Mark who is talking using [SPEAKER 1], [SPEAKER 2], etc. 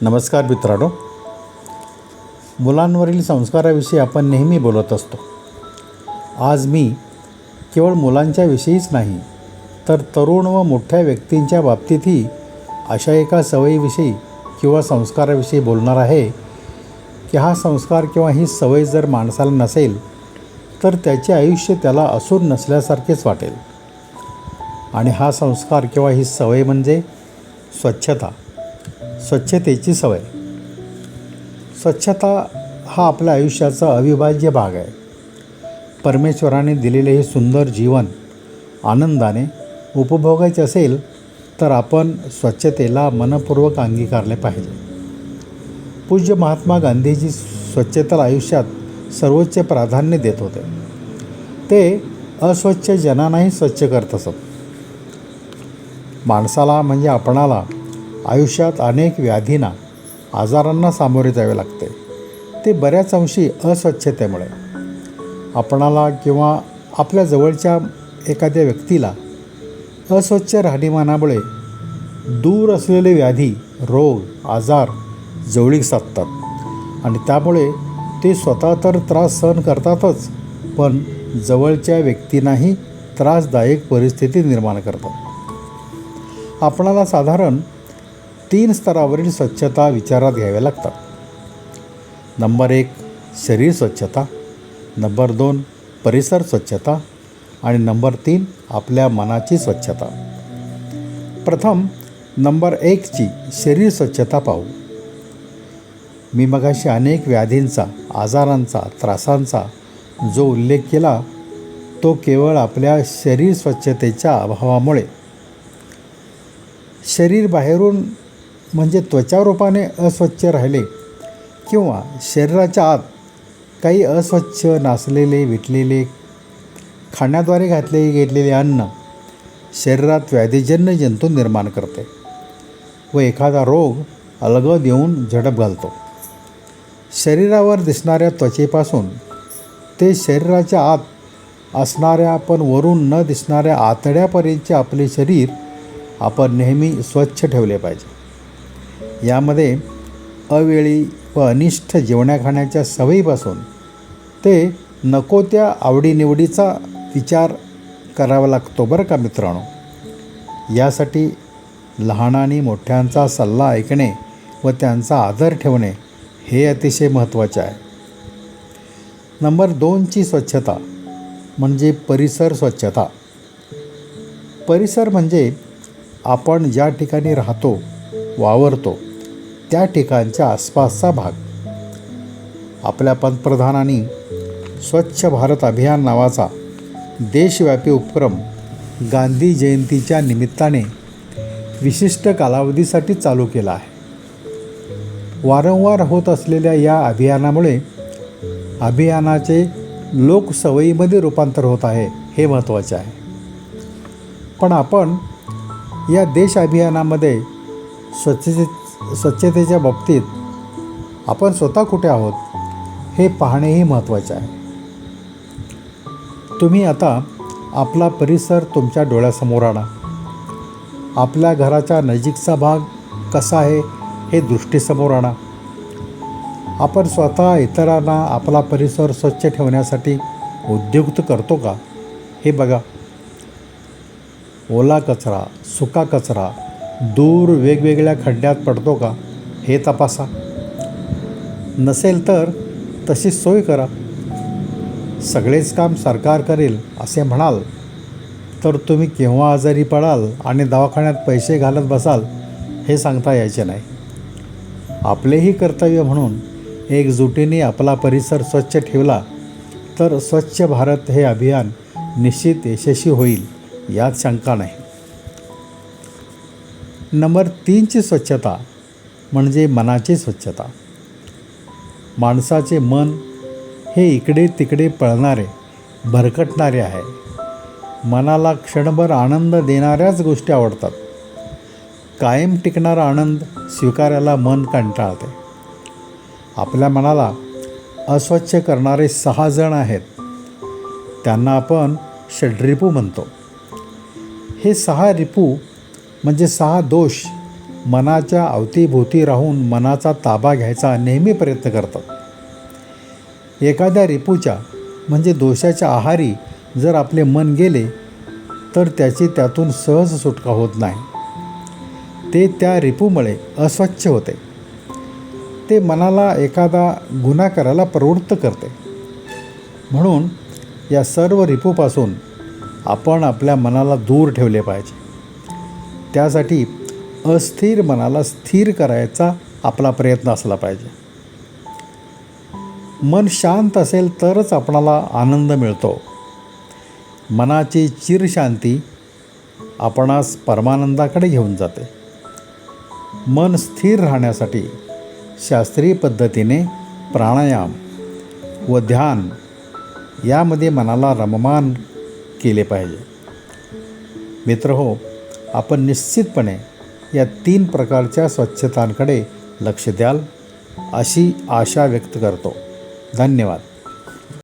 [SPEAKER 1] नमस्कार मित्रांनो, मुलांवरील संस्काराविषयी आपण नेहमी बोलत असतो. आज मी केवळ मुलांच्या विषयीच नाही तर तरुण व मोठ्या व्यक्तींच्या बाबतीतही अशा एका सवयीविषयी किंवा संस्काराविषयी बोलणार आहे की हा संस्कार किंवा ही सवय जर माणसाला नसेल तर त्याचे आयुष्य त्याला असून नसल्यासारखेच वाटेल. आणि हा संस्कार किंवा ही सवय म्हणजे स्वच्छतेची सवय. स्वच्छता हा आपल्या आयुष्याचा अविभाज्य भाग आहे. परमेश्वराने दिलेले हे सुंदर जीवन आनंदाने उपभोगायचे असेल तर आपण स्वच्छतेला मनपूर्वक अंगीकारले पाहिजे. पूज्य महात्मा गांधीजी स्वच्छतेला आयुष्यात सर्वोच्च प्राधान्य देत होते. ते अस्वच्छ जनांनाही स्वच्छ करत असत. माणसाला म्हणजे आपणाला आयुष्यात अनेक व्याधींना आजारांना सामोरे जावे लागते. ते बऱ्याच अंशी अस्वच्छतेमुळे. आपणाला किंवा आपल्या जवळच्या एखाद्या व्यक्तीला अस्वच्छ राहणीमानामुळे दूर असलेले व्याधी, रोग, आजार जवळीक साधतात आणि त्यामुळे ते स्वतः तर त्रास सहन करतातच पण जवळच्या व्यक्तींनाही त्रासदायक परिस्थिती निर्माण करतात. आपणाला साधारण 3 स्तरावरील स्वच्छता विचारात घ्याव्या लागतात. नंबर 1 शरीर स्वच्छता, नंबर 2 परिसर स्वच्छता आणि नंबर 3 आपल्या मनाची स्वच्छता. प्रथम नंबर 1ची शरीर स्वच्छता पाहू. मी मगाशी अनेक व्याधींचा, आजारांचा, त्रासांचा जो उल्लेख केला तो केवळ आपल्या शरीर स्वच्छतेच्या अभावामुळे. शरीर बाहेरून म्हणजे त्वचारूपाने अस्वच्छ राहिले किंवा शरीराच्या आत काही अस्वच्छ, नासलेले, विटलेले, खाण्याद्वारे घेतलेले अन्न शरीरात व्याधीजन्य जंतू निर्माण करते व एखादा रोग अलगद येऊन झडप घालतो. शरीरावर दिसणाऱ्या त्वचेपासून ते शरीराच्या आत असणाऱ्या पण वरून न दिसणाऱ्या आतड्यापर्यंतचे आपले शरीर आपण नेहमी स्वच्छ ठेवले पाहिजे. यामध्ये अवेळी व अनिष्ट जेवण्याखाण्याच्या सवयीपासून ते नको त्या आवडीनिवडीचा विचार करावा लागतो बरं का मित्रांनो. यासाठी लहानांनी मोठ्यांचा सल्ला ऐकणे व त्यांचा आदर ठेवणे हे अतिशय महत्त्वाचे आहे. नंबर 2ची स्वच्छता म्हणजे परिसर स्वच्छता. परिसर म्हणजे आपण ज्या ठिकाणी राहतो, वावरतो त्या ठिकाणच्या आसपासचा भाग. आपल्या पंतप्रधानांनी स्वच्छ भारत अभियान नावाचा देशव्यापी उपक्रम गांधी जयंतीच्या निमित्ताने विशिष्ट कालावधीसाठी चालू केला आहे. वारंवार होत असलेल्या या अभियानामुळे अभियानाचे लोकसवयीमध्ये रूपांतर होत आहे हे महत्त्वाचे आहे. पण आपण या देश अभियानामध्ये स्वच्छतेच्या बाबतीत आपण स्वतः कुठे आहोत हे पाहणेही महत्त्वाचे आहे. तुम्ही आता आपला परिसर तुमच्या डोळ्यासमोर आणा. आपल्या घराच्या नजीकचा भाग कसा आहे हे दृष्टीसमोर आणा. आपण स्वतः इतरांना आपला परिसर स्वच्छ ठेवण्यासाठी उद्युक्त करतो का हे बघा. ओला कचरा, सुका कचरा दूर वेगवेगळ्या खड्ड्यात पडतो का हे तपासा. नसेल तर तशी सोय करा. सगळेच काम सरकार करेल असे म्हणाल तर तुम्ही केव्हा आजारी पडाल आणि दवाखान्यात पैसे घालत बसाल हे सांगता यायचे नाही. आपलेही कर्तव्य म्हणून एकजुटीने आपला परिसर स्वच्छ ठेवला तर स्वच्छ भारत हे अभियान निश्चित यशस्वी होईल यात शंका नाही. नंबर 3ची स्वच्छता म्हणजे मनाची स्वच्छता. माणसाचे मन हे इकडे तिकडे पळणारे, भरकटणारे आहे. मनाला क्षणभर आनंद देणाऱ्याच गोष्टी आवडतात. कायम टिकणारा आनंद स्वीकारायला मन कंटाळते. आपल्या मनाला अस्वच्छ करणारे 6 जण आहेत. त्यांना आपण षड्रिपू म्हणतो. हे 6 रिपू म्हणजे 6 दोष मनाच्या अवतीभोवती राहून मनाचा ताबा घ्यायचा नेहमी प्रयत्न करतात. एखाद्या रिपूच्या म्हणजे दोषाच्या आहारी जर आपले मन गेले तर त्याची त्यातून सहज सुटका होत नाही. ते त्या रिपूमुळे अस्वच्छ होते. ते मनाला एखादा गुन्हा करायला प्रवृत्त करते. म्हणून या सर्व रिपूपासून आपण आपल्या मनाला दूर ठेवले पाहिजे. त्यासाठी अस्थिर मनाला स्थिर करायचा आपला प्रयत्न असला पाहिजे. मन शांत असेल तरच आपणाला आनंद मिळतो. मनाची चिरशांती आपणास परमानंदाकडे घेऊन जाते. मन स्थिर राहण्यासाठी शास्त्रीय पद्धतीने प्राणायाम व ध्यान यामध्ये मनाला रममान केले पाहिजे. मित्रहो, आपण निश्चितपणे या 3 प्रकारच्या स्वच्छतांकडे लक्ष द्याल अशी आशा व्यक्त करतो. धन्यवाद.